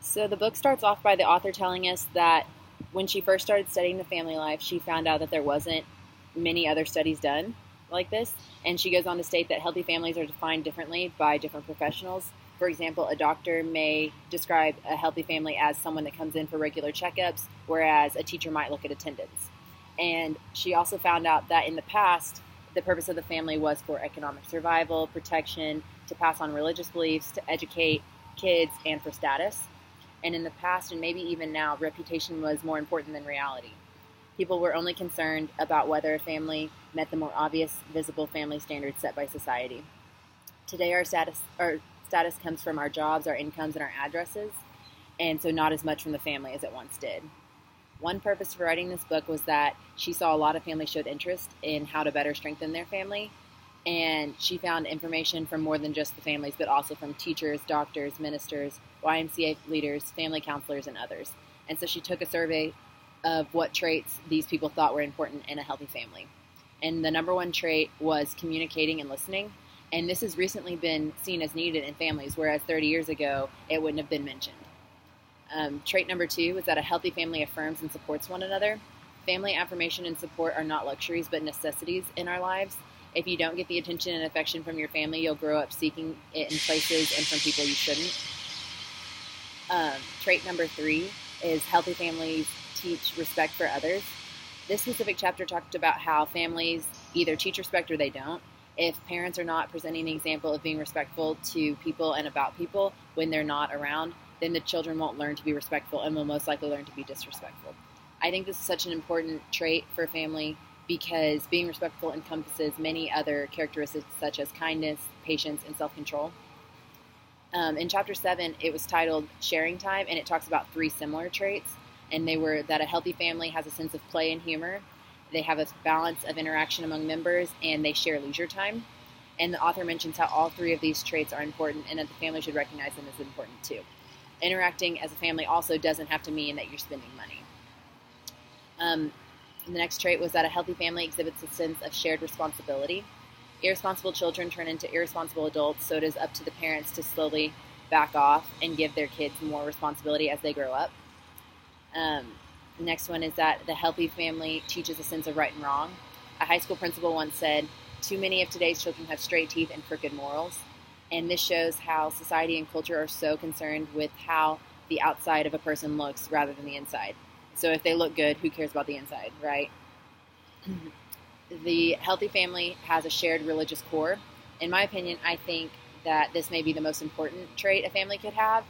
So the book starts off by the author telling us that when she first started studying the family life, she found out that there wasn't many other studies done like this. And she goes on to state that healthy families are defined differently by different professionals. For example, a doctor may describe a healthy family as someone that comes in for regular checkups, whereas a teacher might look at attendance. And she also found out that in the past, the purpose of the family was for economic survival, protection, to pass on religious beliefs, to educate kids, and for status. And in the past, and maybe even now, reputation was more important than reality. People were only concerned about whether a family met the more obvious, visible family standards set by society. Today, our status comes from our jobs, our incomes, and our addresses, and so not as much from the family as it once did. One purpose for writing this book was that she saw a lot of families showed interest in how to better strengthen their family, and she found information from more than just the families, but also from teachers, doctors, ministers, YMCA leaders, family counselors, and others. And so she took a survey of what traits these people thought were important in a healthy family. And the number one trait was communicating and listening. And this has recently been seen as needed in families, whereas 30 years ago, it wouldn't have been mentioned. Trait number two is that a healthy family affirms and supports one another. Family affirmation and support are not luxuries, but necessities in our lives. If you don't get the attention and affection from your family, you'll grow up seeking it in places and from people you shouldn't. Trait number three is healthy families teach respect for others. This specific chapter talked about how families either teach respect or they don't. If parents are not presenting an example of being respectful to people and about people when they're not around, then the children won't learn to be respectful and will most likely learn to be disrespectful. I think this is such an important trait for a family because being respectful encompasses many other characteristics such as kindness, patience, and self-control. In chapter 7, it was titled Sharing Time, and it talks about three similar traits, and they were that a healthy family has a sense of play and humor, they have a balance of interaction among members, and they share leisure time. And the author mentions how all three of these traits are important and that the family should recognize them as important too. Interacting as a family also doesn't have to mean that you're spending money. The next trait was that a healthy family exhibits a sense of shared responsibility. Irresponsible children turn into irresponsible adults, so it is up to the parents to slowly back off and give their kids more responsibility as they grow up. The next one is that the healthy family teaches a sense of right and wrong. A high school principal once said, "Too many of today's children have straight teeth and crooked morals." And this shows how society and culture are so concerned with how the outside of a person looks rather than the inside. So if they look good, who cares about the inside, right? The healthy family has a shared religious core. In my opinion, I think that this may be the most important trait a family could have.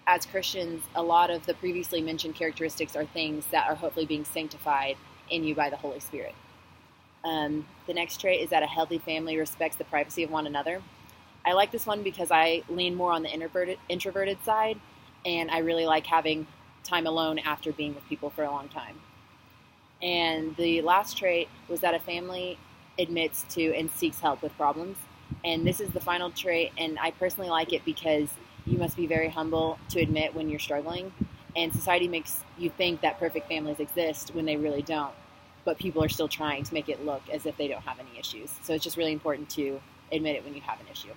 As Christians, a lot of the previously mentioned characteristics are things that are hopefully being sanctified in you by the Holy Spirit. The next trait is that a healthy family respects the privacy of one another. I like this one because I lean more on the introverted side, and I really like having time alone after being with people for a long time. And the last trait was that a family admits to and seeks help with problems. And this is the final trait, and I personally like it because you must be very humble to admit when you're struggling. And society makes you think that perfect families exist when they really don't. But people are still trying to make it look as if they don't have any issues. So it's just really important to admit it when you have an issue.